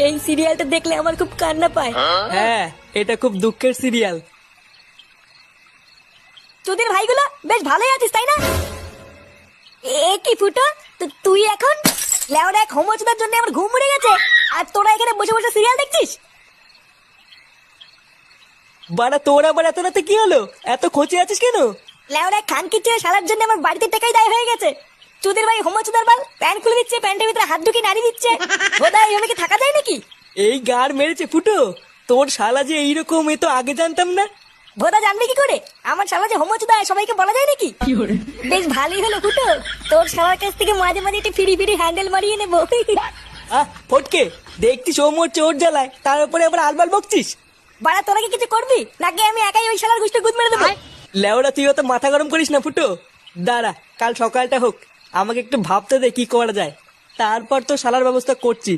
এই সিরিয়ালটা দেখলে আমার খুব কান্না পায়। হ্যাঁ, এটা খুব দুঃখের সিরিয়াল। তোদের ভাইগুলো বেশ ভালোই আছিস তাই না? এ কি ফুটো, তুই এখন লেওরা এক হোমোচুদার জন্য আমার ঘুম উড়ে গেছে, আর তোরা এখানে বসে বসে সিরিয়াল দেখছিস? বাড়া তোর আবার এত রাতে কি হলো? এত খোঁচে আছিস কেন? লেওরা খানকি ছেড়ে সারার জন্য আমার বাড়িতে টাকাই দায় হয়ে গেছে। তোদের ভাই হোমোচুদার বাল প্যান্ট খুলে দিচ্ছে, প্যান্টের ভিতরে হাত ঢুকিয়ে নাড়ি দিচ্ছে। বোধহয় এইভাবে কি থাকা যায় নাকি? এই গার মেরেছে ফুটো, তোর শালা যে এইরকম, এ তো আগে জানতাম না। ভোদা জানবে কি করে আমার শালা যে হোমোচুদা সবাইকে বলা যায় নাকি? বেশ ভালোই হলো ফুটো, তোর শালার কাছ থেকে মাঝে মাঝে একটু ফিরি ফিরি হ্যান্ডেল মারিয়ে নেবো। ফটকে, দেখছিস ও মোর চোর জ্বালায়, তার উপরে আবার আলবাল বকছিস। বাড়া তোরা কি কিছু করবি নাকি আমি একাই ওই শালার গুষ্টি গুদ মেরে দেবো? লেওড়া তুই অত মাথা গরম করিস না ফুটো। দাঁড়া, কাল সকালটা হোক, আমাকে একটু ভাবতে দে কি করা যায়, তারপর তো শালার ব্যবস্থা করছি।